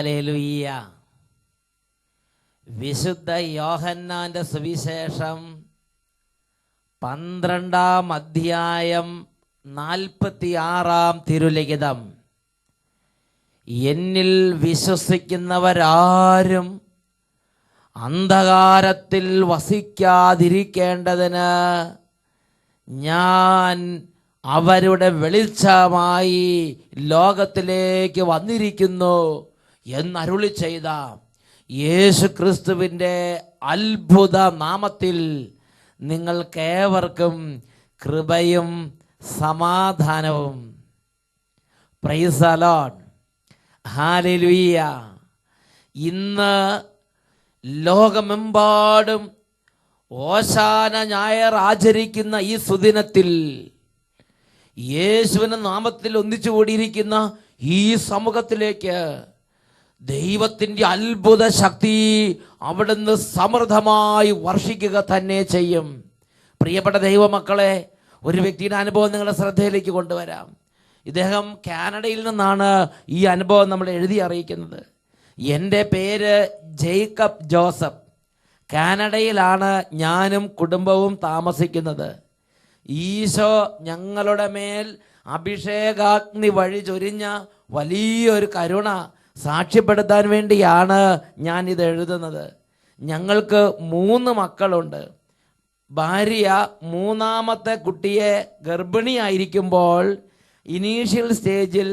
Hallelujah. വിശുദ്ധ യോഹന്നാന്റെ സുവിശേഷം 12-ാം അധ്യായം 46-ാം തിരുലിഖിതം. എന്നിൽ വിശ്വസിക്കുന്നവരാരും അന്ധകാരത്തിൽ വസിക്കാതിരിക്കേണ്ടതിന് ഞാൻ അവരുടെ വെളിച്ചമായി ലോകത്തിലേക്ക് വന്നിരിക്കുന്നു എന്നരുളി ചെയ്ത യേശു ക്രിസ്തുവിൻ്റെ അത്ഭുത നാമത്തിൽ നിങ്ങൾക്കേവർക്കും കൃപയും സമാധാനവും. Praise the Lord. ഹല്ലേലൂയ. ഇന്ന് ലോകമെമ്പാടും ഓശാന ഞായർ ആചരിക്കുന്ന ഈ സുദിനത്തിൽ യേശുവിന്റെ നാമത്തിൽ ഒന്നിച്ചുകൂടിയിരിക്കുന്ന ഈ സമൂഹത്തിലേക്ക് ദൈവത്തിൻ്റെ അത്ഭുത ശക്തി അവിടുന്ന് സമൃദ്ധമായി വർഷിക്കുക തന്നെ ചെയ്യും. പ്രിയപ്പെട്ട ദൈവമക്കളെ, ഒരു വ്യക്തിയുടെ അനുഭവം നിങ്ങളുടെ ശ്രദ്ധയിലേക്ക് കൊണ്ടുവരാം. ഇദ്ദേഹം കാനഡയിൽ നിന്നാണ് ഈ അനുഭവം നമ്മൾ എഴുതി അറിയിക്കുന്നത്. എൻ്റെ പേര് ജേക്കബ് ജോസഫ്. കാനഡയിലാണ് ഞാനും കുടുംബവും താമസിക്കുന്നത്. ഈശോ ഞങ്ങളുടെ മേൽ അഭിഷേകാഗ്നി വഴി ചൊരിഞ്ഞ വലിയൊരു കരുണ സാക്ഷ്യപ്പെടുത്താൻ വേണ്ടിയാണ് ഞാൻ ഇത് എഴുതുന്നത്. ഞങ്ങൾക്ക് 3 മക്കളുണ്ട്. ഭാര്യ 3-ാമത്തെ കുട്ടിയെ ഗർഭിണിയായിരിക്കുമ്പോൾ ഇനീഷ്യൽ സ്റ്റേജിൽ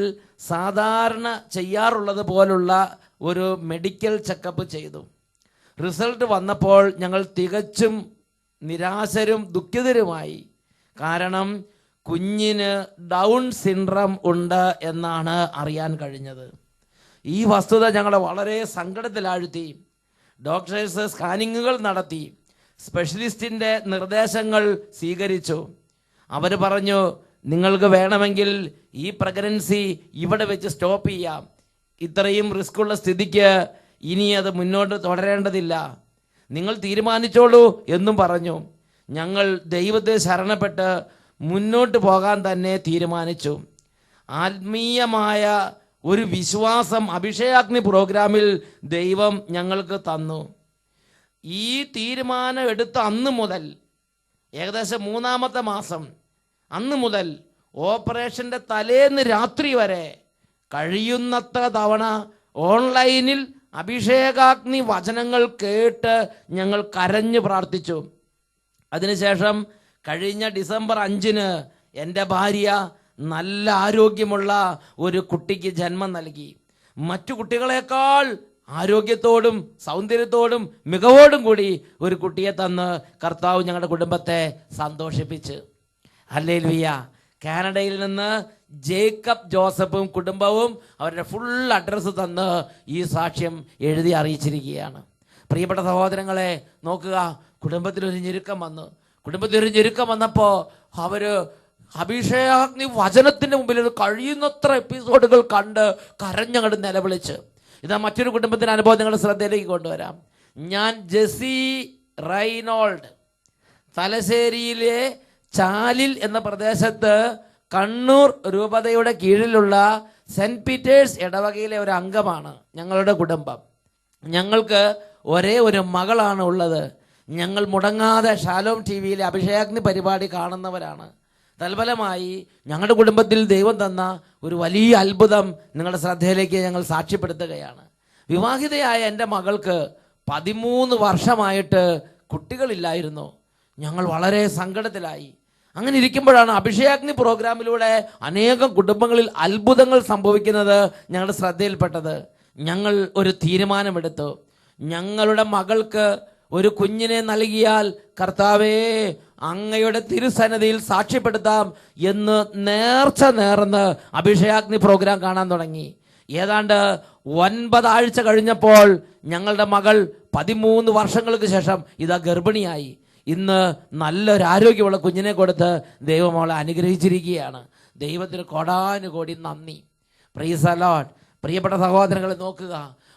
സാധാരണ ചെയ്യാറുള്ളത് പോലുള്ള ഒരു മെഡിക്കൽ ചെക്കപ്പ് ചെയ്തു. റിസൾട്ട് വന്നപ്പോൾ ഞങ്ങൾ തികച്ചും നിരാശരും ദുഃഖിതരുമായി. കാരണം കുഞ്ഞിന് ഡൗൺ സിൻഡ്രം ഉണ്ട് എന്നാണ് അറിയാൻ കഴിഞ്ഞത്. ഈ വസ്തുത ഞങ്ങളെ വളരെ സങ്കടത്തിലാഴ്ത്തി. ഡോക്ടേഴ്സ് സ്കാനിങ്ങുകൾ നടത്തി, സ്പെഷ്യലിസ്റ്റിൻ്റെ നിർദ്ദേശങ്ങൾ സ്വീകരിച്ചു. അവർ പറഞ്ഞു, നിങ്ങൾക്ക് വേണമെങ്കിൽ ഈ പ്രഗ്നൻസി ഇവിടെ വെച്ച് സ്റ്റോപ്പ് ചെയ്യാം. ഇത്രയും റിസ്ക് ഉള്ള സ്ഥിതിക്ക് ഇനി അത് മുന്നോട്ട് തുടരേണ്ടതില്ല, നിങ്ങൾ തീരുമാനിച്ചോളൂ എന്നും പറഞ്ഞു. ഞങ്ങൾ ദൈവത്തെ ശരണപ്പെട്ട് മുന്നോട്ട് പോകാൻ തന്നെ തീരുമാനിച്ചു. ആത്മീയമായ ഒരു വിശ്വാസം അഭിഷേകാഗ്നി പ്രോഗ്രാമിൽ ദൈവം ഞങ്ങൾക്ക് തന്നു. ഈ തീരുമാനം എടുത്ത അന്ന് മുതൽ, ഏകദേശം 3-ാമത്തെ മാസം അന്ന് മുതൽ ഓപ്പറേഷൻ്റെ തലേന്ന് രാത്രി വരെ കഴിയുന്നത്ര തവണ ഓൺലൈനിൽ അഭിഷേകാഗ്നി വചനങ്ങൾ കേട്ട് ഞങ്ങൾ കരഞ്ഞു പ്രാർത്ഥിച്ചു. അതിനുശേഷം കഴിഞ്ഞ ഡിസംബർ 5-ന് എൻ്റെ ഭാര്യ നല്ല ആരോഗ്യമുള്ള ഒരു കുട്ടിക്ക് ജന്മം നൽകി. മറ്റു കുട്ടികളെക്കാൾ ആരോഗ്യത്തോടും സൗന്ദര്യത്തോടും മികവോടും കൂടി ഒരു കുട്ടിയെ തന്ന് കർത്താവ് ഞങ്ങളുടെ കുടുംബത്തെ സന്തോഷിപ്പിച്ച്. ഹല്ലേലൂയ. കാനഡയിൽ നിന്ന് ജേക്കബ് ജോസഫും കുടുംബവും അവരുടെ ഫുൾ അഡ്രസ്സ് തന്ന് ഈ സാക്ഷ്യം എഴുതി അറിയിച്ചിരിക്കുകയാണ്. പ്രിയപ്പെട്ട സഹോദരങ്ങളെ, നോക്കുക, കുടുംബത്തിലൊരു ഞെരുക്കം വന്നപ്പോൾ അവർ അഭിഷേകാഗ്നി വചനത്തിൻ്റെ മുമ്പിൽ കഴിയുന്നത്ര എപ്പിസോഡുകൾ കണ്ട് കരഞ്ഞങ്ങോട്ട് നിലവിളിച്ച്. ഇതാ മറ്റൊരു കുടുംബത്തിൻ്റെ അനുഭവം നിങ്ങളുടെ ശ്രദ്ധയിലേക്ക് കൊണ്ടുവരാം. ഞാൻ ജെസി റൈനോൾഡ്, തലശ്ശേരിയിലെ ചാലിൽ എന്ന പ്രദേശത്ത് കണ്ണൂർ രൂപതയുടെ കീഴിലുള്ള സെൻറ്റ് പീറ്റേഴ്സ് ഇടവകയിലെ ഒരു അംഗമാണ് ഞങ്ങളുടെ കുടുംബം. ഞങ്ങൾക്ക് ഒരേ ഒരു മകളാണ് ഉള്ളത്. ഞങ്ങൾ മുടങ്ങാതെ ഷാലോം TV-യിലെ അഭിഷേകാഗ്നി പരിപാടി കാണുന്നവരാണ്. തൽഫലമായി ഞങ്ങളുടെ കുടുംബത്തിൽ ദൈവം തന്ന ഒരു വലിയ അത്ഭുതം നിങ്ങളുടെ ശ്രദ്ധയിലേക്ക് ഞങ്ങൾ സാക്ഷ്യപ്പെടുത്തുകയാണ്. വിവാഹിതയായ എൻ്റെ മകൾക്ക് 13 വർഷമായിട്ട് കുട്ടികളില്ലായിരുന്നു. ഞങ്ങൾ വളരെ സങ്കടത്തിലായി. അങ്ങനെ ഇരിക്കുമ്പോഴാണ് അഭിഷേകാഗ്നി പ്രോഗ്രാമിലൂടെ അനേകം കുടുംബങ്ങളിൽ അത്ഭുതങ്ങൾ സംഭവിക്കുന്നത് ഞങ്ങളുടെ ശ്രദ്ധയിൽപ്പെട്ടത്. ഞങ്ങൾ ഒരു തീരുമാനമെടുത്തു. ഞങ്ങളുടെ മകൾക്ക് ഒരു കുഞ്ഞിനെ നൽകിയാൽ കർത്താവേ, അങ്ങയുടെ തിരുസന്നിധിയിൽ സാക്ഷ്യപ്പെടുത്താം എന്ന് നേർന്ന് അഭിഷേകാഗ്നി പ്രോഗ്രാം കാണാൻ തുടങ്ങി. ഏതാണ്ട് 9 ആഴ്ച കഴിഞ്ഞപ്പോൾ ഞങ്ങളുടെ മകൾ 13 വർഷങ്ങൾക്ക് ശേഷം ഇതാ ഗർഭിണിയായി. ഇന്ന് നല്ലൊരു ആരോഗ്യമുള്ള കുഞ്ഞിനെ കൊടുത്ത് ദൈവം അവളെ അനുഗ്രഹിച്ചിരിക്കുകയാണ്. ദൈവത്തിന് കോടാനുകോടി നന്ദി. Praise the Lord. പ്രിയപ്പെട്ട സഹോദരങ്ങളെ, നോക്കുക,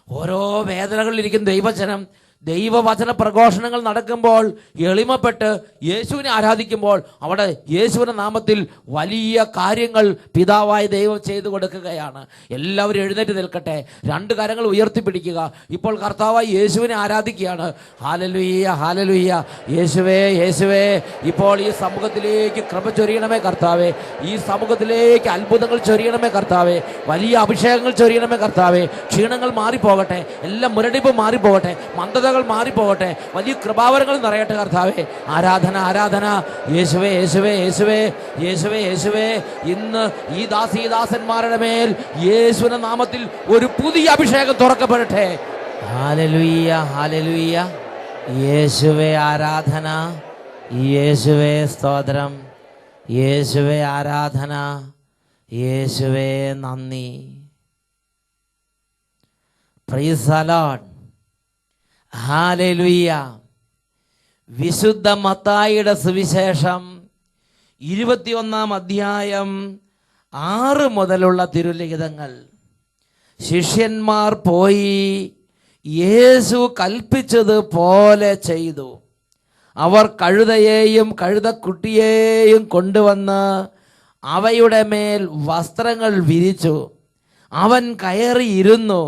ഓരോ വേദനകളിലിരിക്കുന്ന ദൈവജനം ദൈവവചന പ്രഘോഷണങ്ങൾ നടക്കുമ്പോൾ എളിമപ്പെട്ട് യേശുവിനെ ആരാധിക്കുമ്പോൾ അവിടെ യേശുവിൻ്റെ നാമത്തിൽ വലിയ കാര്യങ്ങൾ പിതാവായ ദൈവം ചെയ്തു കൊടുക്കുകയാണ്. എല്ലാവരും എഴുന്നേറ്റ് നിൽക്കട്ടെ, രണ്ട് കരങ്ങൾ ഉയർത്തിപ്പിടിക്കുക. ഇപ്പോൾ കർത്താവായി യേശുവിനെ ആരാധിക്കുകയാണ്. Hallelujah, hallelujah. യേശുവേ, യേശുവേ, ഇപ്പോൾ ഈ സമൂഹത്തിലേക്ക് കൃപ ചൊരിയണമേ കർത്താവേ. ഈ സമൂഹത്തിലേക്ക് അത്ഭുതങ്ങൾ ചൊരിയണമേ കർത്താവേ. വലിയ അഭിഷേകങ്ങൾ ചൊരിയണമേ കർത്താവേ. ക്ഷീണങ്ങൾ മാറിപ്പോകട്ടെ, എല്ലാം മുരടിപ്പ് മാറിപ്പോകട്ടെ, മന്ദതകൾ മാറിപ്പോകട്ടെ, വലിയ കൃപാവരങ്ങൾ നിറയട്ടെ കർത്താവേ. ആരാധന, ആരാധന. യേശുവേ, യേശുവേ, യേശുവേ, യേശുവേ, യേശുവേ. ഇന്ന് ഈ ദാസീദാസന്മാരുടെ മേൽ യേശുവിന്റെ നാമത്തിൽ ഒരു പുതിയ അഭിഷേകം തുറക്കപ്പെടട്ടെ. Hallelujah, hallelujah. യേശുവേ ആരാധന, യേശുവേ സ്തോത്രം, യേശുവേ ആരാധന, യേശുവേ നന്ദി. Praise the Lord. ഹല്ലേലൂയ. വിശുദ്ധ മത്തായിയുടെ സുവിശേഷം 21-ാം അധ്യായം 6 മുതലുള്ള തിരുലിഖിതങ്ങൾ. ശിഷ്യന്മാർ പോയി യേശു കൽപ്പിച്ചതുപോലെ ചെയ്തു. അവർ കഴുതയെയും കഴുതക്കുട്ടിയെയും കൊണ്ടുവന്ന് അവയുടെ മേൽ വസ്ത്രങ്ങൾ വിരിച്ചു. അവൻ കയറിയിരുന്നു.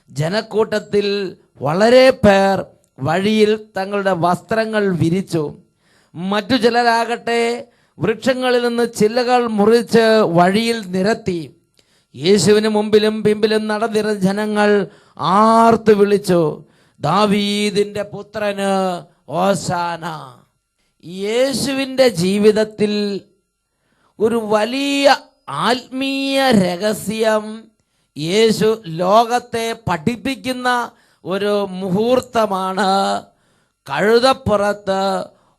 ജനക്കൂട്ടത്തിൽ വളരെ പേർ വഴിയിൽ തങ്ങളുടെ വസ്ത്രങ്ങൾ വിരിച്ചു. മറ്റു ചിലരാകട്ടെ വൃക്ഷങ്ങളിൽ നിന്ന് ചില്ലകൾ മുറിച്ച് വഴിയിൽ നിരത്തി. യേശുവിന് മുമ്പിലും പിമ്പിലും നടന്നിരുന്ന ജനങ്ങൾ ആർത്തു വിളിച്ചു, ദാവീദിന്റെ പുത്രന് ഹോശാന. യേശുവിൻ്റെ ജീവിതത്തിൽ ഒരു വലിയ ആത്മീയ രഹസ്യം യേശു ലോകത്തെ പഠിപ്പിക്കുന്ന ഒരു മുഹൂർത്തമാണ്. കഴുതപ്പുറത്ത്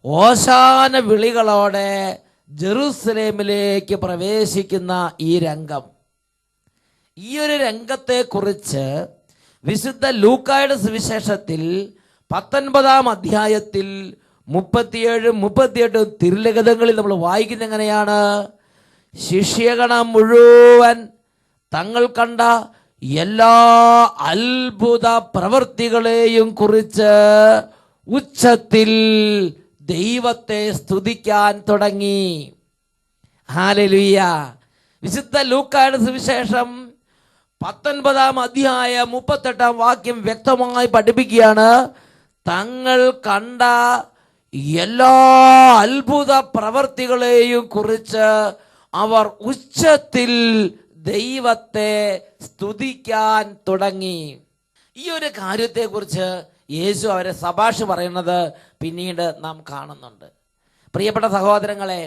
ഹോശാന വിളികളോടെ ജെറുസലേമിലേക്ക് പ്രവേശിക്കുന്ന ഈ രംഗം. ഈ ഒരു രംഗത്തെക്കുറിച്ച് വിശുദ്ധ ലൂക്കായുടെ സുവിശേഷത്തിൽ 19-ാം അധ്യായത്തിൽ 37-38 തിരുലിഖിതങ്ങളിൽ നമ്മൾ വായിക്കുന്നത് എങ്ങനെയാണ്? ശിഷ്യഗണം മുഴുവൻ തങ്ങൾ കണ്ട എല്ലാ അത്ഭുത പ്രവൃത്തികളെയും കുറിച്ച് ഉച്ചത്തിൽ ദൈവത്തെ സ്തുതിക്കാൻ തുടങ്ങി. ഹല്ലേലൂയ. വിശുദ്ധ ലൂക്കായുടെ സുവിശേഷം 19-ാം അധ്യായം 38-ാം വാക്യം വ്യക്തമായി പഠിപ്പിക്കുകയാണ്. തങ്ങൾ കണ്ട എല്ലാ അത്ഭുത പ്രവൃത്തികളെയും കുറിച്ച് അവർ ഉച്ചത്തിൽ ദൈവത്തെ സ്തുതിക്കാൻ തുടങ്ങി. ഈ ഒരു കാര്യത്തെക്കുറിച്ച് യേശു അവരെ ശുപാർശ പറയുന്നത് പിന്നീട് നാം കാണുന്നുണ്ട്. പ്രിയപ്പെട്ട സഹോദരങ്ങളെ,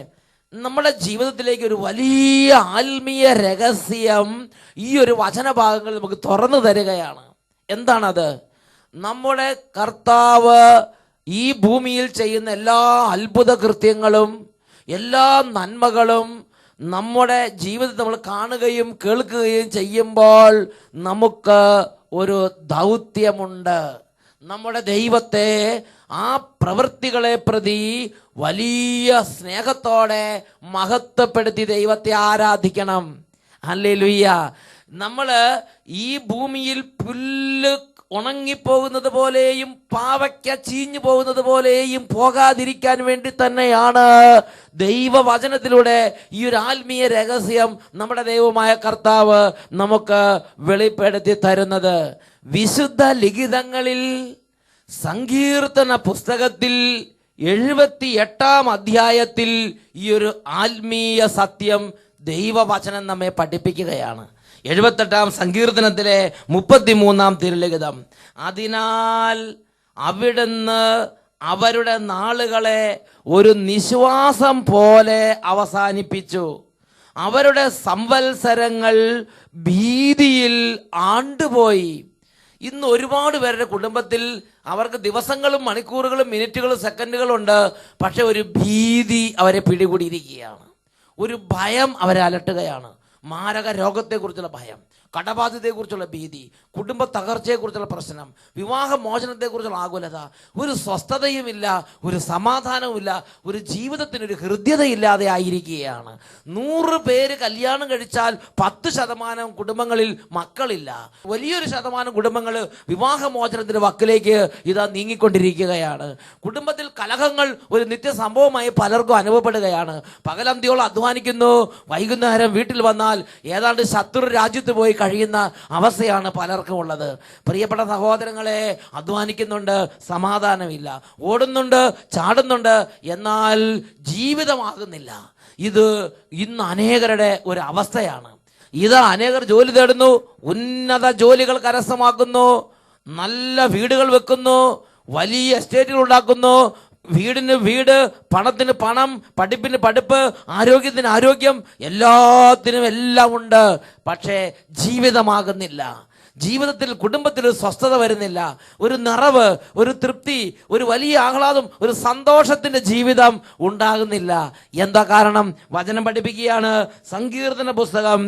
നമ്മുടെ ജീവിതത്തിലേക്ക് ഒരു വലിയ ആത്മീയ രഹസ്യം ഈ ഒരു വചനഭാഗങ്ങൾ നമുക്ക് തുറന്നു തരികയാണ്. എന്താണത്? നമ്മുടെ കർത്താവ് ഈ ഭൂമിയിൽ ചെയ്യുന്ന എല്ലാ അത്ഭുത കൃത്യങ്ങളും എല്ലാ നന്മകളും നമ്മുടെ ജീവിതത്തിൽ നമ്മൾ കാണുകയും കേൾക്കുകയും ചെയ്യുമ്പോൾ നമുക്ക് ഒരു ദൗത്യമുണ്ട്. നമ്മുടെ ദൈവത്തെ ആ പ്രവൃത്തികളെ പ്രതി വലിയ സ്നേഹത്തോടെ മഹത്വപ്പെടുത്തി ദൈവത്തെ ആരാധിക്കണം. ഹല്ലേലൂയ. നമ്മൾ ഈ ഭൂമിയിൽ പുല്ല് ഉണങ്ങിപ്പോകുന്നത് പോലെയും പാവയ്ക്ക ചീഞ്ഞു പോകുന്നത് പോലെയും പോകാതിരിക്കാൻ വേണ്ടി തന്നെയാണ് ദൈവവചനത്തിലൂടെ ഈ ഒരു ആത്മീയ രഹസ്യം നമ്മുടെ ദൈവമായ കർത്താവ് നമുക്ക് വെളിപ്പെടുത്തി തരുന്നത്. വിശുദ്ധ ലിഖിതങ്ങളിൽ സങ്കീർത്തന പുസ്തകത്തിൽ 78-ാം അധ്യായത്തിൽ ഈ ഒരു ആത്മീയ സത്യം ദൈവവചനം നമ്മെ പഠിപ്പിക്കുകയാണ്. 78-ാം സങ്കീർത്തനത്തിലെ 33-ാം തിരുലിഖിതം. അതിനാൽ അവിടുന്ന് അവരുടെ നാളുകളെ ഒരു നിശ്വാസം പോലെ അവസാനിപ്പിച്ചു. അവരുടെ സംവത്സരങ്ങൾ ഭീതിയിൽ ആണ്ടുപോയി. ഇന്ന് ഒരുപാട് പേരുടെ കുടുംബത്തിൽ അവർക്ക് ദിവസങ്ങളും മണിക്കൂറുകളും മിനിറ്റുകളും സെക്കൻഡുകളും ഉണ്ട്. പക്ഷെ ഒരു ഭീതി അവരെ പിടികൂടിയിരിക്കുകയാണ്. ഒരു ഭയം അവരെ അലട്ടുകയാണ്. മാരക രോഗത്തെക്കുറിച്ചുള്ള ഭയം, കടബാധ്യതയെക്കുറിച്ചുള്ള ഭീതി, കുടുംബ തകർച്ചയെക്കുറിച്ചുള്ള പ്രശ്നം, വിവാഹ മോചനത്തെക്കുറിച്ചുള്ള ആകുലത, ഒരു സ്വസ്ഥതയുമില്ല, ഒരു സമാധാനവുമില്ല, ഒരു ജീവിതത്തിനൊരു ഹൃദ്യതയില്ലാതെ ആയിരിക്കുകയാണ്. 100 പേര് കല്യാണം കഴിച്ചാൽ 10% കുടുംബങ്ങളിൽ മക്കളില്ല. വലിയൊരു ശതമാനം കുടുംബങ്ങൾ വിവാഹമോചനത്തിന്റെ വക്കിലേക്ക് ഇതാ നീങ്ങിക്കൊണ്ടിരിക്കുകയാണ്. കുടുംബത്തിൽ കലഹങ്ങൾ ഒരു നിത്യസംഭവമായി പലർക്കും അനുഭവപ്പെടുകയാണ്. പകലന്തിയോളം അധ്വാനിക്കുന്നു, വൈകുന്നേരം വീട്ടിൽ വന്നാൽ ഏതാണ്ട് ശത്രു രാജ്യത്ത് പോയി കഴിയുന്ന അവസ്ഥയാണ് പലർക്കും ഉള്ളത്. പ്രിയപ്പെട്ട സഹോദരങ്ങളെ, അധ്വാനിക്കുന്നുണ്ട്, സമാധാനമില്ല, ഓടുന്നുണ്ട്, ചാടുന്നുണ്ട്, എന്നാൽ ജീവിതമാകുന്നില്ല. ഇത് ഇന്ന് അനേകരുടെ ഒരു അവസ്ഥയാണ്. ഇത് അനേകർ ജോലി തേടുന്നു, ഉന്നത ജോലികൾ കരസ്ഥമാക്കുന്നു, നല്ല വീടുകൾ വെക്കുന്നു, വലിയ എസ്റ്റേറ്റുകൾ ഉണ്ടാക്കുന്നു, വീടിന് വീട്, പണത്തിന് പണം, പഠിപ്പിന് പഠിപ്പ്, ആരോഗ്യത്തിന് ആരോഗ്യം, എല്ലാത്തിനും എല്ലാം ഉണ്ട്. പക്ഷേ ജീവിതമാകുന്നില്ല. ജീവിതത്തിൽ, കുടുംബത്തിൽ ഒരു സ്വസ്ഥത വരുന്നില്ല, ഒരു നിറവ്, ഒരു തൃപ്തി, ഒരു വലിയ ആഹ്ലാദം, ഒരു സന്തോഷത്തിന്റെ ജീവിതം ഉണ്ടാകുന്നില്ല. എന്താ കാരണം? വചനം പഠിപ്പിക്കുകയാണ്. സങ്കീർത്തന പുസ്തകം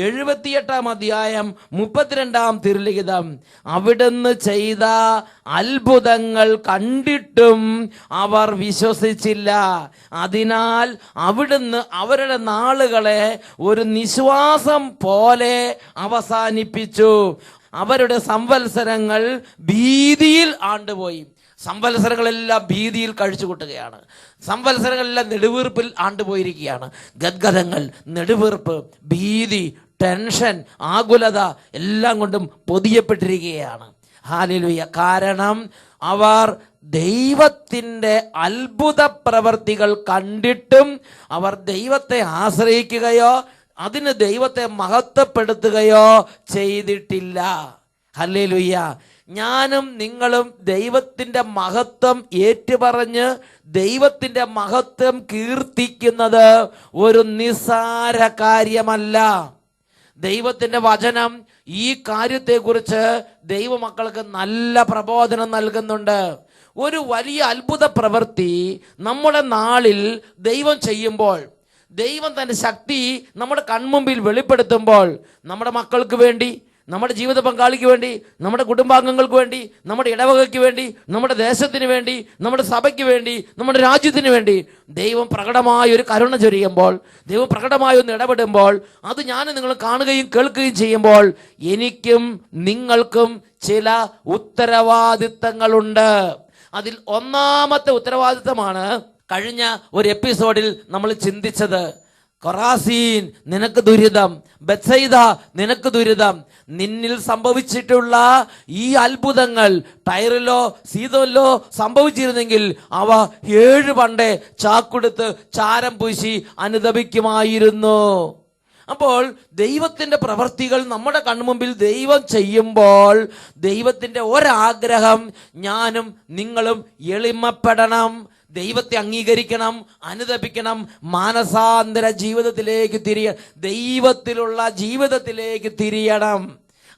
78 അധ്യായം 32 തിരുലിഖിതം. അവിടുന്ന് ചെയ്ത അത്ഭുതങ്ങൾ കണ്ടിട്ടും അവർ വിശ്വസിച്ചില്ല. അതിനാൽ അവിടുന്ന് അവരുടെ നാളുകളെ ഒരു നിശ്വാസം പോലെ അവസാനിപ്പിച്ചു. അവരുടെ സംവത്സരങ്ങൾ ഭീതിയിൽ ആണ്ടുപോയി. സംവത്സരങ്ങളെല്ലാം ഭീതിയിൽ കഴിച്ചു കൂട്ടുകയാണ്. സംവത്സരങ്ങളെല്ലാം നെടുവീർപ്പിൽ ആണ്ടുപോയിരിക്കുകയാണ്. ഗദ്ഗതങ്ങൾ, നെടുവീർപ്പ്, ഭീതി, ടെൻഷൻ, ആകുലത എല്ലാം കൊണ്ടും പൊതിയപ്പെട്ടിരിക്കുകയാണ്. ഹല്ലേലൂയ. കാരണം അവർ ദൈവത്തിൻ്റെ അത്ഭുത പ്രവർത്തികൾ കണ്ടിട്ടും അവർ ദൈവത്തെ ആശ്രയിക്കുകയോ അതിന് ദൈവത്തെ മഹത്വപ്പെടുത്തുകയോ ചെയ്തിട്ടില്ല. ഹല്ലേലൂയ. ഞാനും നിങ്ങളും ദൈവത്തിൻ്റെ മഹത്വം ഏറ്റുപറഞ്ഞ് ദൈവത്തിൻ്റെ മഹത്വം കീർത്തിക്കുന്നത് ഒരു നിസ്സാര കാര്യമല്ല. ദൈവത്തിൻ്റെ വചനം ഈ കാര്യത്തെക്കുറിച്ച് ദൈവമക്കൾക്ക് നല്ല പ്രബോധനം നൽകുന്നുണ്ട്. ഒരു വലിയ അത്ഭുത പ്രവൃത്തി നമ്മുടെ നാളിൽ ദൈവം ചെയ്യുമ്പോൾ, ദൈവം തൻ്റെ ശക്തി നമ്മുടെ കൺമുമ്പിൽ വെളിപ്പെടുത്തുമ്പോൾ, നമ്മുടെ മക്കൾക്ക് വേണ്ടി, നമ്മുടെ ജീവിത പങ്കാളിക്ക് വേണ്ടി, നമ്മുടെ കുടുംബാംഗങ്ങൾക്ക് വേണ്ടി, നമ്മുടെ ഇടവകയ്ക്ക് വേണ്ടി, നമ്മുടെ ദേശത്തിന് വേണ്ടി, നമ്മുടെ സഭയ്ക്ക് വേണ്ടി, നമ്മുടെ രാജ്യത്തിന് വേണ്ടി ദൈവം പ്രകടമായ ഒരു കരുണ ചൊരിയുമ്പോൾ, ദൈവം പ്രകടമായി ഒന്ന് ഇടപെടുമ്പോൾ, അത് ഞാൻ നിങ്ങൾ കാണുകയും കേൾക്കുകയും ചെയ്യുമ്പോൾ എനിക്കും നിങ്ങൾക്കും ചില ഉത്തരവാദിത്തങ്ങളുണ്ട്. അതിൽ ഒന്നാമത്തെ ഉത്തരവാദിത്തമാണ് കഴിഞ്ഞ ഒരു എപ്പിസോഡിൽ നമ്മൾ ചിന്തിച്ചത്. കൊറാസീൻ, നിനക്ക് ദുരിതം. ബത്സയിദ, നിനക്ക് ദുരിതം. നിന്നിൽ സംഭവിച്ചിട്ടുള്ള ഈ അത്ഭുതങ്ങൾ ടൈറിലോ സീതോനിലോ സംഭവിച്ചിരുന്നെങ്കിൽ അവ 7 പണ്ടേ ചാക്കുടുത്ത് ചാരം പൂശി അനുദപിക്കുമായിരുന്നു. അപ്പോൾ ദൈവത്തിൻ്റെ പ്രവൃത്തികൾ നമ്മുടെ കൺമുമ്പിൽ ദൈവം ചെയ്യുമ്പോൾ ദൈവത്തിൻ്റെ ഒരാഗ്രഹം ഞാനും നിങ്ങളും എളിമപ്പെടണം, ദൈവത്തെ അംഗീകരിക്കണം, അനുദപിക്കണം, മാനസാന്തര ജീവിതത്തിലേക്ക് ദൈവത്തിലുള്ള ജീവിതത്തിലേക്ക് തിരിയണം.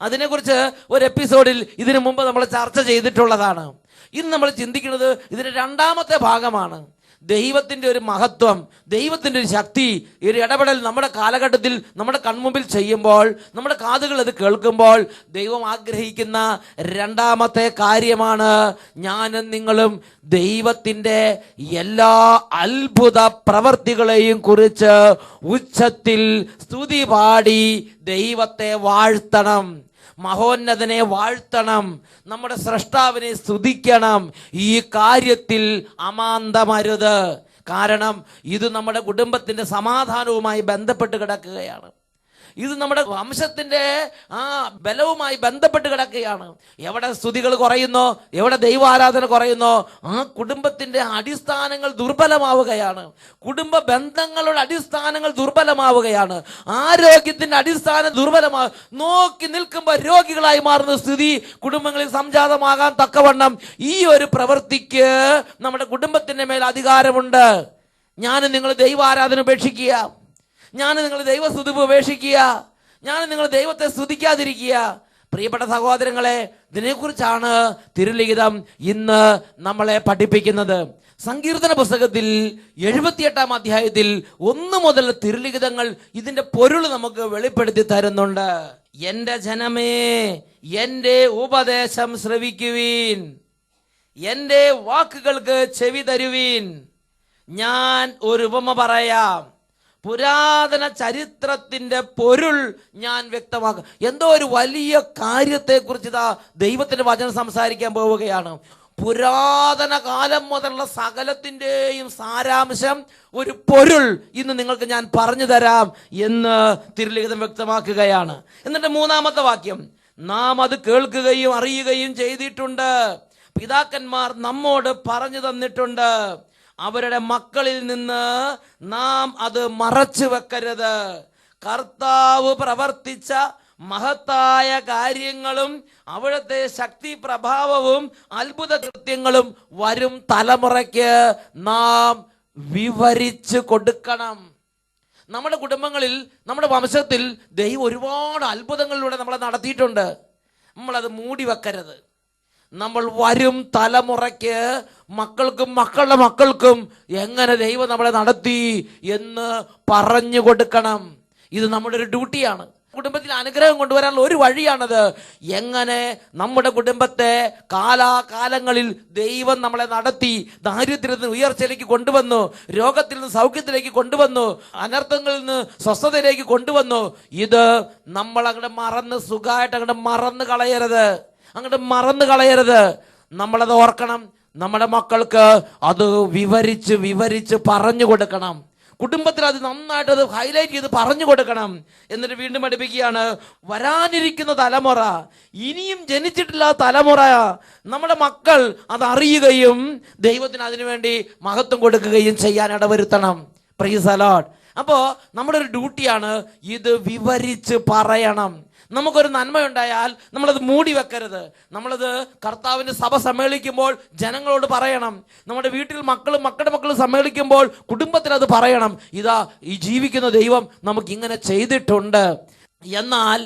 അതിനെക്കുറിച്ച് ഒരു എപ്പിസോഡിൽ ഇതിനു മുമ്പ് നമ്മൾ ചർച്ച ചെയ്തിട്ടുള്ളതാണ്. ഇന്ന് നമ്മൾ ചിന്തിക്കുന്നത് ഇതിന്റെ 2ാമത്തെ ഭാഗമാണ്. ദൈവത്തിൻ്റെ ഒരു മഹത്വം, ദൈവത്തിൻ്റെ ഒരു ശക്തി, ഒരു ഇടപെടൽ നമ്മുടെ കാലഘട്ടത്തിൽ നമ്മുടെ കൺമുമ്പിൽ ചെയ്യുമ്പോൾ, നമ്മുടെ കാതുകൾ അത് കേൾക്കുമ്പോൾ ദൈവം ആഗ്രഹിക്കുന്ന 2ാമത്തെ കാര്യമാണ് ഞാനും നിങ്ങളും ദൈവത്തിൻ്റെ എല്ലാ അത്ഭുത പ്രവർത്തികളെയും കുറിച്ച് ഉച്ചത്തിൽ സ്തുതി പാടി ദൈവത്തെ വാഴ്ത്തണം, മഹോന്നതനെ വാഴ്ത്തണം, നമ്മുടെ സ്രഷ്ടാവിനെ സ്തുതിക്കണം. ഈ കാര്യത്തിൽ അമാന്തമരുത്. കാരണം ഇത് നമ്മുടെ കുടുംബത്തിന്റെ സമാധാനവുമായി ബന്ധപ്പെട്ട് കിടക്കുകയാണ്. ഇത് നമ്മുടെ വംശത്തിന്റെ ബലവുമായി ബന്ധപ്പെട്ട് കിടക്കുകയാണ്. എവിടെ സ്തുതികൾ കുറയുന്നോ, എവിടെ ദൈവാരാധന കുറയുന്നോ, ആ കുടുംബത്തിന്റെ അടിസ്ഥാനങ്ങൾ ദുർബലമാവുകയാണ്. കുടുംബ ബന്ധങ്ങളുടെ അടിസ്ഥാനങ്ങൾ ദുർബലമാവുകയാണ്. ആരോഗ്യത്തിന്റെ അടിസ്ഥാനം ദുർബലമാവും. നോക്കി നിൽക്കുമ്പോൾ രോഗികളായി മാറുന്ന സ്ഥിതി കുടുംബങ്ങളിൽ സംജാതമാകാൻ തക്കവണ്ണം ഈ ഒരു പ്രവൃത്തിക്ക് നമ്മുടെ കുടുംബത്തിന്റെ മേൽ അധികാരമുണ്ട്. ഞാനും നിങ്ങൾ ദൈവാരാധന ഉപേക്ഷിക്കുക, ഞാൻ നിങ്ങൾ ദൈവസ്തുതി ഉപേക്ഷിക്കുക, ഞാൻ നിങ്ങൾ ദൈവത്തെ സ്തുതിക്കാതിരിക്കുക. പ്രിയപ്പെട്ട സഹോദരങ്ങളെ, ഇതിനെക്കുറിച്ചാണ് തിരുലിഖിതം ഇന്ന് നമ്മളെ പഠിപ്പിക്കുന്നത്. സങ്കീർത്തന പുസ്തകത്തിൽ 78 അധ്യായത്തിൽ 1 മുതൽ തിരുലിഖിതങ്ങൾ ഇതിന്റെ പൊരുൾ നമുക്ക് വെളിപ്പെടുത്തി തരുന്നുണ്ട്. എന്റെ ജനമേ, എന്റെ ഉപദേശം ശ്രവിക്കുവീൻ, എന്റെ വാക്കുകൾക്ക് ചെവി തരുവീൻ. ഞാൻ ഒരു ഉപമ പറയാം, പുരാതന ചരിത്രത്തിന്റെ പൊരുൾ ഞാൻ വ്യക്തമാക്കാം. എന്തോ ഒരു വലിയ കാര്യത്തെക്കുറിച്ച് ഇതാ ദൈവത്തിന്റെ വചനം സംസാരിക്കാൻ പോവുകയാണ്. പുരാതന കാലം മുതലുള്ള സകലത്തിൻ്റെയും സാരാംശം, ഒരു പൊരുൾ ഇന്ന് നിങ്ങൾക്ക് ഞാൻ പറഞ്ഞു തരാം എന്ന് തിരുലിഖിതം വ്യക്തമാക്കുകയാണ്. എന്നിട്ട് 3-ാമത്തെ വാക്യം, നാം അത് കേൾക്കുകയും അറിയുകയും ചെയ്തിട്ടുണ്ട്, പിതാക്കന്മാർ നമ്മോട് പറഞ്ഞു തന്നിട്ടുണ്ട്, അവരുടെ മക്കളിൽ നിന്ന് നാം അത് മറച്ചു വെക്കരുത്. കർത്താവ് പ്രവർത്തിച്ച മഹത്തായ കാര്യങ്ങളും അവിടുത്തെ ശക്തി പ്രഭാവവും അത്ഭുത കൃത്യങ്ങളും വരും തലമുറയ്ക്ക് നാം വിവരിച്ചു കൊടുക്കണം. നമ്മുടെ കുടുംബങ്ങളിൽ, നമ്മുടെ വംശത്തിൽ ദൈവം ഒരുപാട് അത്ഭുതങ്ങളിലൂടെ നമ്മളെ നടത്തിയിട്ടുണ്ട്. നമ്മളത് മൂടി വെക്കരുത്. നമ്മൾ വരും തലമുറയ്ക്ക്, മക്കൾക്കും മക്കളുടെ മക്കൾക്കും എങ്ങനെ ദൈവം നമ്മളെ നടത്തി എന്ന് പറഞ്ഞു കൊടുക്കണം. ഇത് നമ്മുടെ ഒരു ഡ്യൂട്ടിയാണ്. കുടുംബത്തിൽ അനുഗ്രഹം കൊണ്ടുവരാനുള്ള ഒരു വഴിയാണത്. എങ്ങനെ നമ്മുടെ കുടുംബത്തെ കാലാകാലങ്ങളിൽ ദൈവം നമ്മളെ നടത്തി, ദാരിദ്ര്യത്തിൽ നിന്ന് ഉയർച്ചയിലേക്ക് കൊണ്ടുവന്നു, രോഗത്തിൽ നിന്ന് സൗഖ്യത്തിലേക്ക് കൊണ്ടുവന്നു, അനർത്ഥങ്ങളിൽ നിന്ന് സ്വസ്ഥതയിലേക്ക് കൊണ്ടുവന്നു. ഇത് നമ്മൾ അങ്ങോട്ട് മറന്ന് സുഖമായിട്ട് അങ്ങോട്ട് മറന്നു കളയരുത്. നമ്മളത് ഓർക്കണം. നമ്മുടെ മക്കൾക്ക് അത് വിവരിച്ച് പറഞ്ഞു കൊടുക്കണം. കുടുംബത്തിൽ അത് നന്നായിട്ട് അത് ഹൈലൈറ്റ് ചെയ്ത് പറഞ്ഞു കൊടുക്കണം. എന്നിട്ട് വീണ്ടും പഠിപ്പിക്കുകയാണ്, വരാനിരിക്കുന്ന തലമുറ, ഇനിയും ജനിച്ചിട്ടില്ലാത്ത തലമുറ, നമ്മുടെ മക്കൾ അത് അറിയുകയും ദൈവത്തിന് അതിനുവേണ്ടി മഹത്വം കൊടുക്കുകയും ചെയ്യാൻ ഇടവരുത്തണം. Praise the Lord. അപ്പോൾ നമ്മുടെ ഒരു ഡ്യൂട്ടിയാണ് ഇത് വിവരിച്ച് പറയണം. നമുക്കൊരു നന്മയുണ്ടായാൽ നമ്മളത് മൂടി വെക്കരുത്. നമ്മളത് കർത്താവിൻ്റെ സഭ സമ്മേളിക്കുമ്പോൾ ജനങ്ങളോട് പറയണം. നമ്മുടെ വീട്ടിൽ മക്കളുടെ മക്കൾ സമ്മേളിക്കുമ്പോൾ കുടുംബത്തിൽ അത് പറയണം. ഇതാ ഈ ജീവിക്കുന്ന ദൈവം നമുക്ക് ഇങ്ങനെ ചെയ്തിട്ടുണ്ട്. എന്നാൽ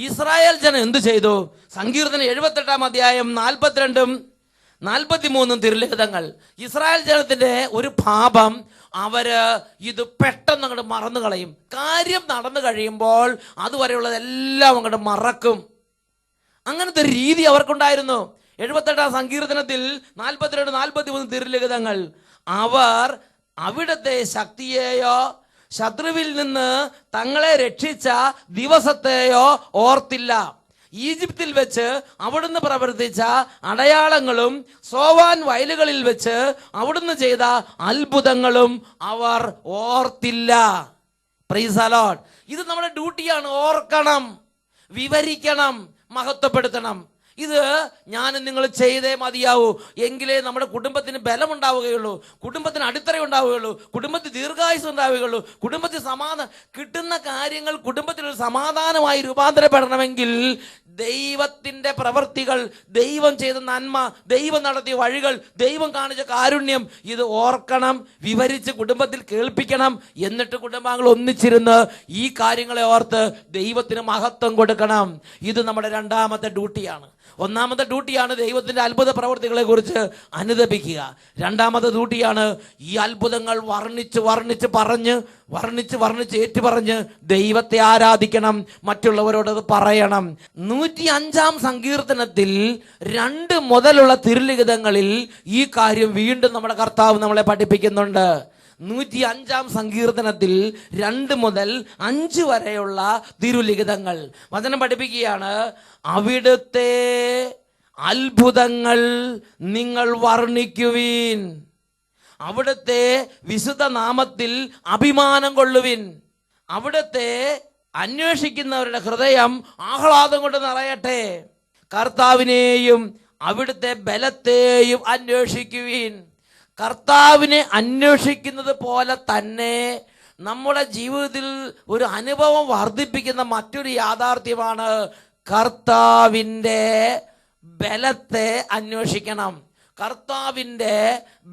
ഇസ്രായേൽ ജനം എന്ത് ചെയ്തു? സങ്കീർത്തനം 78-ാം അധ്യായം 42-ഉം 43-ഉം തിരുലിഖിതങ്ങൾ. ഇസ്രായേൽ ജനത്തിന്റെ ഒരു പാപം, അവര് ഇത് പെട്ടെന്ന് അങ്ങോട്ട് മറന്നു കളയും. കാര്യം നടന്നു കഴിയുമ്പോൾ അതുവരെയുള്ളതെല്ലാം അങ്ങോട്ട് മറക്കും. അങ്ങനത്തെ ഒരു രീതി അവർക്കുണ്ടായിരുന്നു. 78-ാം സങ്കീർത്തനത്തിൽ 42-43 തിരുലിഖിതങ്ങൾ, അവർ അവിടുത്തെ ശക്തിയെയോ ശത്രുവിൽ നിന്ന് തങ്ങളെ രക്ഷിച്ച ദിവസത്തെയോ ഓർത്തില്ല. ഈജിപ്തിൽ വെച്ച് അവിടുന്ന് പ്രവർത്തിച്ച അടയാളങ്ങളും സോവാൻ വയലുകളിൽ വെച്ച് അവിടുന്ന് ചെയ്ത അത്ഭുതങ്ങളും അവർ ഓർത്തില്ല. Praise the Lord. ഇത് നമ്മുടെ ഡ്യൂട്ടിയാണ്. ഓർക്കണം, വിവരിക്കണം, മഹത്വപ്പെടുത്തണം. ഇത് ഞാനും നിങ്ങൾ ചെയ്തേ മതിയാവൂ. എങ്കിലേ നമ്മുടെ കുടുംബത്തിന് ബലമുണ്ടാവുകയുള്ളൂ, കുടുംബത്തിന് അടിത്തറ ഉണ്ടാവുകയുള്ളൂ, കുടുംബത്തിൽ ദീർഘായുസ് ഉണ്ടാവുകയുള്ളൂ, കുടുംബത്തിൽ കിട്ടുന്ന കാര്യങ്ങൾ കുടുംബത്തിലൊരു സമാധാനമായി രൂപാന്തരപ്പെടണമെങ്കിൽ ദൈവത്തിന്റെ പ്രവൃത്തികൾ, ദൈവം ചെയ്ത നന്മ, ദൈവം നടത്തിയ വഴികൾ, ദൈവം കാണിച്ച കാരുണ്യം, ഇത് ഓർക്കണം, വിവരിച്ച് കുടുംബത്തിൽ കേൾപ്പിക്കണം. എന്നിട്ട് കുടുംബാംഗങ്ങൾ ഒന്നിച്ചിരുന്ന് ഈ കാര്യങ്ങളെ ഓർത്ത് ദൈവത്തിന് മഹത്വം കൊടുക്കണം. ഇത് നമ്മുടെ 2-ാമത്തെ ഡ്യൂട്ടിയാണ്. 1-ാമത്തെ ഡ്യൂട്ടിയാണ് ദൈവത്തിന്റെ അത്ഭുത പ്രവൃത്തികളെ കുറിച്ച് അനുദപിക്കുക. 2-ാമത്തെ ഡ്യൂട്ടിയാണ് ഈ അത്ഭുതങ്ങൾ വർണ്ണിച്ച് ഏറ്റുപറഞ്ഞ് ദൈവത്തെ ആരാധിക്കണം, മറ്റുള്ളവരോട് അത് പറയണം. 105-ാം സങ്കീർത്തനത്തിൽ 2 മുതലുള്ള തിരുലിഖിതങ്ങളിൽ ഈ കാര്യം വീണ്ടും നമ്മുടെ കർത്താവ് നമ്മളെ പഠിപ്പിക്കുന്നുണ്ട്. 105-ാം സങ്കീർത്തനത്തിൽ 2 മുതൽ 5 വരെയുള്ള തിരുലിഖിതങ്ങൾ വചനം പഠിപ്പിക്കുകയാണ്, അവിടുത്തെ അത്ഭുതങ്ങൾ നിങ്ങൾ വർണ്ണിക്കുവിൻ, അവിടുത്തെ വിശുദ്ധ നാമത്തിൽ അഭിമാനം കൊള്ളുവിൻ, അവിടുത്തെ അന്വേഷിക്കുന്നവരുടെ ഹൃദയം ആഹ്ലാദം കൊണ്ട് നിറയട്ടെ, കർത്താവിനെയും അവിടുത്തെ ബലത്തെയും അന്വേഷിക്കുവിൻ. കർത്താവിനെ അന്വേഷിക്കുന്നത് പോലെ തന്നെ നമ്മുടെ ജീവിതത്തിൽ ഒരു അനുഭവം വർദ്ധിപ്പിക്കുന്ന മറ്റൊരു യാഥാർത്ഥ്യമാണ് കർത്താവിൻ്റെ ബലത്തെ അന്വേഷിക്കണം. കർത്താവിൻ്റെ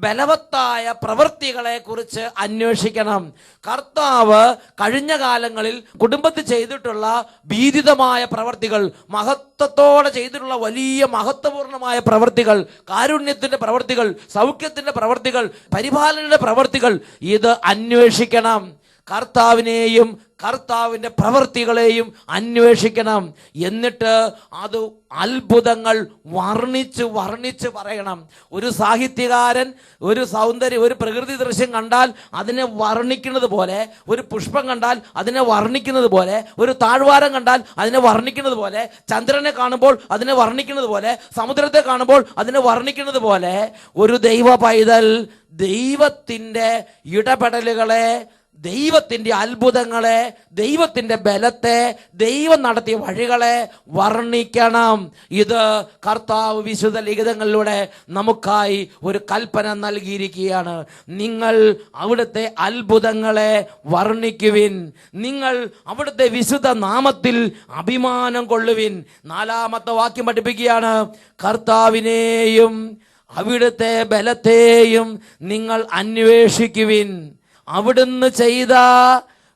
ബലവത്തായ പ്രവൃത്തികളെ കുറിച്ച് അന്വേഷിക്കണം. കർത്താവ് കഴിഞ്ഞ കാലങ്ങളിൽ കുടുംബത്തിൽ ചെയ്തിട്ടുള്ള ഭീതിതമായ പ്രവൃത്തികൾ, മഹത്വത്തോടെ ചെയ്തിട്ടുള്ള വലിയ മഹത്വപൂർണമായ പ്രവൃത്തികൾ, കാരുണ്യത്തിന്റെ പ്രവൃത്തികൾ, സൗഖ്യത്തിന്റെ പ്രവൃത്തികൾ, പരിപാലനയുടെ പ്രവൃത്തികൾ, ഇത് അന്വേഷിക്കണം. കർത്താവിനെയും കർത്താവിൻ്റെ പ്രവൃത്തികളെയും അന്വേഷിക്കണം. എന്നിട്ട് അത് അത്ഭുതങ്ങൾ വർണ്ണിച്ച് വർണ്ണിച്ച് പറയണം. ഒരു സാഹിത്യകാരൻ ഒരു പ്രകൃതി ദൃശ്യം കണ്ടാൽ അതിനെ വർണ്ണിക്കുന്നത് പോലെ, ഒരു പുഷ്പം കണ്ടാൽ അതിനെ വർണ്ണിക്കുന്നത് പോലെ, ഒരു താഴ്വാരം കണ്ടാൽ അതിനെ വർണ്ണിക്കുന്നത് പോലെ, ചന്ദ്രനെ കാണുമ്പോൾ അതിനെ വർണ്ണിക്കുന്നത് പോലെ, സമുദ്രത്തെ കാണുമ്പോൾ അതിനെ വർണ്ണിക്കുന്നത് പോലെ, ഒരു ദൈവ പൈതൽ ദൈവത്തിൻ്റെ ഇടപെടലുകളെ, ദൈവത്തിൻ്റെ അത്ഭുതങ്ങളെ, ദൈവത്തിൻ്റെ ബലത്തെ, ദൈവം നടത്തിയ വഴികളെ വർണ്ണിക്കണം. ഇത് കർത്താവ് വിശുദ്ധ ലിഖിതങ്ങളിലൂടെ നമുക്കായി ഒരു കൽപ്പന നൽകിയിരിക്കുകയാണ്. നിങ്ങൾ അവിടുത്തെ അത്ഭുതങ്ങളെ വർണ്ണിക്കുവിൻ, നിങ്ങൾ അവിടുത്തെ വിശുദ്ധ നാമത്തിൽ അഭിമാനം കൊള്ളുവിൻ. 4-ാമത്തെ വാക്യം പഠിപ്പിക്കുകയാണ്, കർത്താവിനെയും അവിടുത്തെ ബലത്തെയും നിങ്ങൾ അന്വേഷിക്കുവിൻ, അവിടുന്ന് ചെയ്ത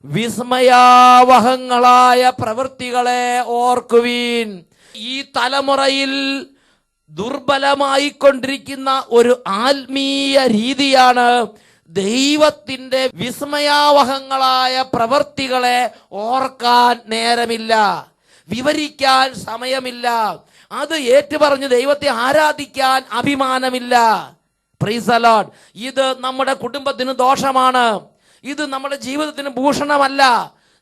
വിസ്മയാവഹങ്ങളായ പ്രവൃത്തികളെ ഓർക്കുവിൻ. ഈ തലമുറയിൽ ദുർബലമായിക്കൊണ്ടിരിക്കുന്ന ഒരു ആത്മീയ രീതിയാണ് ദൈവത്തിൻ്റെ വിസ്മയാവഹങ്ങളായ പ്രവൃത്തികളെ ഓർക്കാൻ നേരമില്ല, വിവരിക്കാൻ സമയമില്ല, അത് ഏറ്റുപറഞ്ഞ് ദൈവത്തെ ആരാധിക്കാൻ അഭിമാനമില്ല. Praise the Lord. ഇത് നമ്മുടെ കുടുംബത്തിന് ദോഷമാണ്, ഇത് നമ്മുടെ ജീവിതത്തിന് ഭൂഷണമല്ല.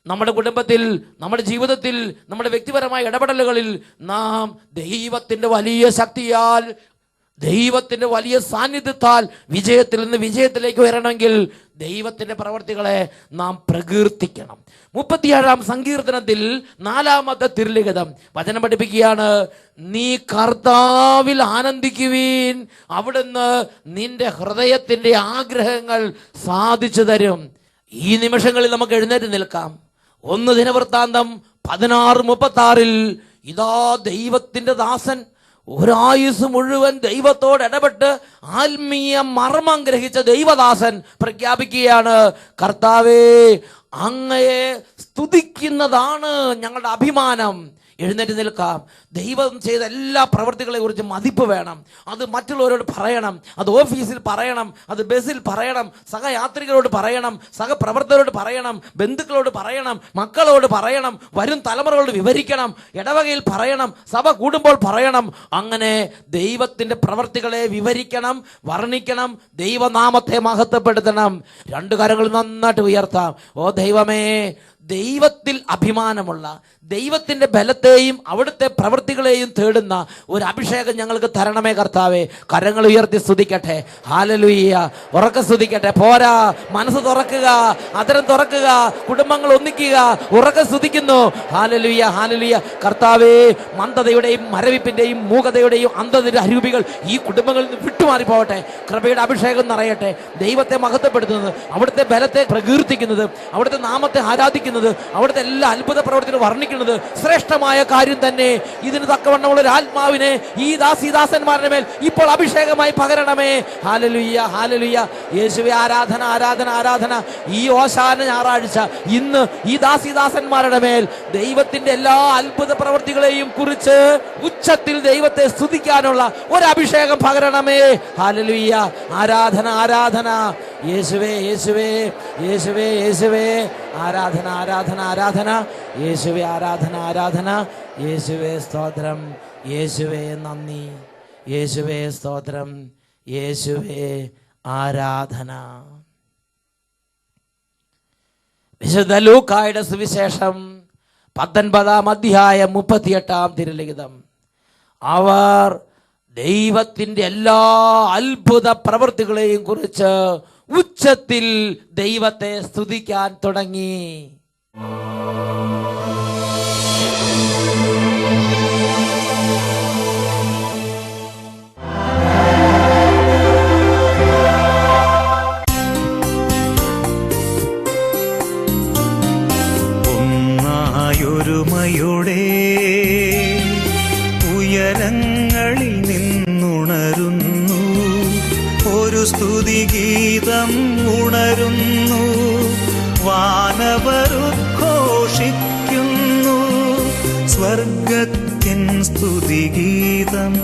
നമ്മുടെ കുടുംബത്തിൽ, നമ്മുടെ ജീവിതത്തിൽ, നമ്മുടെ വ്യക്തിപരമായ ഇടപെടലുകളിൽ നാം ദൈവത്തിൻ്റെ വലിയ ശക്തിയാൽ, ദൈവത്തിൻ്റെ വലിയ സാന്നിധ്യത്താൽ വിജയത്തിൽ നിന്ന് വിജയത്തിലേക്ക് വരണമെങ്കിൽ ദൈവത്തിൻ്റെ പ്രവർത്തികളെ നാം പ്രകീർത്തിക്കണം. 37-ാം സങ്കീർത്തനത്തിൽ 4-ാമത്തെ തിരുലിഖിതം വചനം പഠിപ്പിക്കുകയാണ്, നീ കർത്താവിൽ ആനന്ദിക്കുവീൻ, അവിടുന്ന് നിന്റെ ഹൃദയത്തിൻ്റെ ആഗ്രഹങ്ങൾ സാധിച്ചു തരും. ഈ നിമിഷങ്ങളിൽ നമുക്ക് എഴുന്നേറ്റ് നിൽക്കാം. 1 ദിനവൃത്താന്തം 16:36 ഇതാ ദൈവത്തിൻ്റെ ദാസൻ ഒരായുസ് മുഴുവൻ ദൈവത്തോട് ഇടപെട്ട് ആത്മീയ മർമ്മം ഗ്രഹിച്ച ദൈവദാസൻ പ്രഖ്യാപിക്കുകയാണ്, കർത്താവേ, അങ്ങയെ സ്തുതിക്കുന്നതാണ് ഞങ്ങളുടെ അഭിമാനം. എഴുന്നേറ്റ് നിൽക്കാം. ദൈവം ചെയ്ത എല്ലാ പ്രവൃത്തികളെ കുറിച്ച് മതിപ്പ് വേണം. അത് മറ്റുള്ളവരോട് പറയണം, അത് ഓഫീസിൽ പറയണം, അത് ബസ്സിൽ പറയണം, സഹയാത്രികരോട് പറയണം, സഹപ്രവർത്തകരോട് പറയണം, ബന്ധുക്കളോട് പറയണം, മക്കളോട് പറയണം, വരും തലമുറകളോട് വിവരിക്കണം, ഇടവകയിൽ പറയണം, സഭ കൂടുമ്പോൾ പറയണം. അങ്ങനെ ദൈവത്തിൻ്റെ പ്രവൃത്തികളെ വിവരിക്കണം, വർണ്ണിക്കണം, ദൈവനാമത്തെ മഹത്വപ്പെടുത്തണം. 2 കരങ്ങൾ നന്നായിട്ട് ഉയർത്താം. ഓ ദൈവമേ, ദൈവത്തിൽ അഭിമാനമുള്ള, ദൈവത്തിൻ്റെ ബലത്തെയും അവിടുത്തെ പ്രവൃത്തികളെയും തേടുന്ന ഒരു അഭിഷേകം ഞങ്ങൾക്ക് തരണമേ കർത്താവേ. കരങ്ങൾ ഉയർത്തി സ്തുതിക്കട്ടെ. ഹല്ലേലൂയ. ഉറക്കെ സ്തുതിക്കട്ടെ. പോരാ, മനസ്സ് തുറക്കുക, അതരം തുറക്കുക, കുടുംബങ്ങൾ ഒന്നിക്കുക, ഉറക്കെ സ്തുതിക്കുന്നു. Hallelujah, hallelujah. കർത്താവേ, മന്ദതയുടെയും മരവിപ്പിൻ്റെയും മൂകതയുടെയും അന്ധതയുടെ അരൂപികൾ ഈ കുടുംബങ്ങളിൽ നിന്ന് വിട്ടുമാറി പോകട്ടെ. കൃപയുടെ അഭിഷേകം നിറയട്ടെ. ദൈവത്തെ മഹത്വപ്പെടുത്തുന്നത്, അവിടുത്തെ ബലത്തെ പ്രകീർത്തിക്കുന്നത്, അവിടുത്തെ നാമത്തെ ആരാധിക്കുന്നത്, അവിടുത്തെ എല്ലാ അത്ഭുത പ്രവർത്തികളും വർണ്ണിക്കുന്നത് ശ്രേഷ്ഠമായ കാര്യം തന്നെ. ഇതിന് തക്കവണ്ണമുള്ള ഒരു ആത്മാവിനെ ഈ ദാസീദാസന്മാരുടെ മേൽ ഇപ്പോൾ അഭിഷേകമായി പകരണമേ. Hallelujah, hallelujah. യേശുവേ, ആരാധന, ആരാധന, ആരാധന. ഈ ഓശാന ഞായറാഴ്ച ഇന്ന് ഈ ദാസീദാസന്മാരുടെ മേൽ ദൈവത്തിന്റെ എല്ലാ അത്ഭുത പ്രവർത്തികളെയും കുറിച്ച് ഉച്ചത്തിൽ ദൈവത്തെ സ്തുതിക്കാനുള്ള ഒരു അഭിഷേകം പകരണമേ. ഹല്ലേലൂയ. ആരാധന, ആരാധന. യേശുവേ, യേശുവേ, യേശുവേ, യേശുവേ. ആരാധന, ആരാധന, ആരാധന. യേശുവേ, ആരാധന, ആരാധന. യേശുവേ സ്തോത്രം, യേശുവേ നന്ദി, യേശുവേ സ്തോത്രം, യേശുവേ ആരാധന. വിശുദ്ധ ലൂക്കായുടെ സുവിശേഷം 19-ാം അധ്യായം 38-ാം തിരുലിഖിതം. അവർ ദൈവത്തിൻ്റെ എല്ലാ അത്ഭുത പ്രവൃത്തികളെയും കുറിച്ച് ഉച്ചത്തിൽ ദൈവത്തെ സ്തുതിക്കാൻ തുടങ്ങി. ഒന്നായൊരുമയോടെ ഉയരങ്ങളിൽ നിന്നുണരുന്നു, ഒരു സ്തുതിഗീതം ഉണരുന്നു, വാനവരുദ്ഘോഷിക്കുന്നു സ്വർഗത്തിൻ സ്തുതിഗീതം.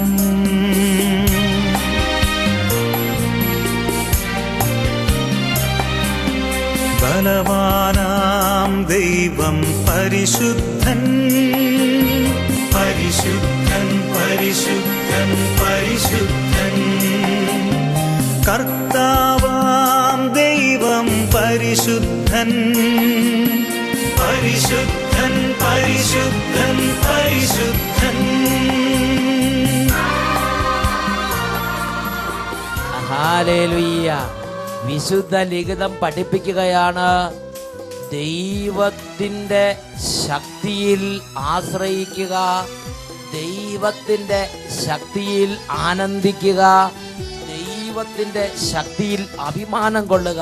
ബലവാനാം ദൈവം പരിശുദ്ധൻ, പരിശുദ്ധൻ, പരിശുദ്ധൻ, പരിശുദ്ധൻ. കർത്താവാം ദൈവം പരിശുദ്ധൻ, പരിശുദ്ധൻ, പരിശുദ്ധൻ, പരിശുദ്ധൻ. ഹല്ലേലൂയ. വിശുദ്ധ ലിഖിതം പഠിപ്പിക്കുകയാണ്, ദൈവത്തിൻ്റെ ശക്തിയിൽ ആശ്രയിക്കുക, ദൈവത്തിൻ്റെ ശക്തിയിൽ ആനന്ദിക്കുക, ദൈവത്തിൻ്റെ ശക്തിയിൽ അഭിമാനം കൊള്ളുക.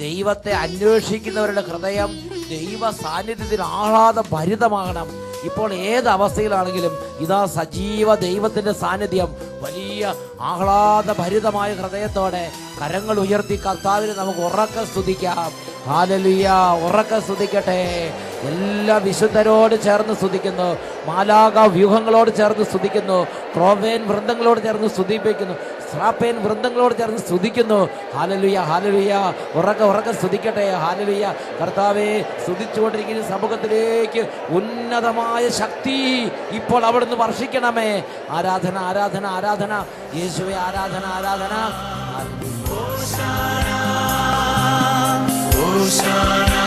ദൈവത്തെ അന്വേഷിക്കുന്നവരുടെ ഹൃദയം ദൈവ സാന്നിധ്യത്തിൽ ആഹ്ലാദഭരിതമാകണം. ഇപ്പോൾ ഏത് അവസ്ഥയിലാണെങ്കിലും ഇതാ സജീവ ദൈവത്തിൻ്റെ സാന്നിധ്യം. വലിയ ആഹ്ലാദഭരിതമായ ഹൃദയത്തോടെ കരങ്ങൾ ഉയർത്തി കർത്താവിനെ നമുക്ക് ഉറക്കെ സ്തുതിക്കാം. ഹല്ലേലൂയ. ഉറക്കെ സ്തുതിക്കട്ടെ. എല്ലാ വിശുദ്ധരോട് ചേർന്ന് സ്തുതിക്കുന്നു, മാലാഖ വ്യൂഹങ്ങളോട് ചേർന്ന് സ്തുതിക്കുന്നു, ക്രോവേൻ വൃന്ദങ്ങളോട് ചേർന്ന് സ്തുതിപ്പിക്കുന്നു, സ്രാപ്പേൻ വൃന്ദങ്ങളോട് ചേർന്ന് സ്തുതിക്കുന്നു. Hallelujah, hallelujah. ഉറക്കെ സ്തുതിക്കട്ടെ. ഹല്ലേലൂയ. കർത്താവേ, സ്തുതിച്ചുകൊണ്ടിരിക്കുന്ന സമൂഹത്തിലേക്ക് ഉന്നതമായ ശക്തി ഇപ്പോൾ അവിടുന്ന് വർഷിക്കണമേ. ആരാധന, ആരാധന, ആരാധന. യേശുവേ, ആരാധന, ആരാധന. ഹോശാന, ഹോശാന.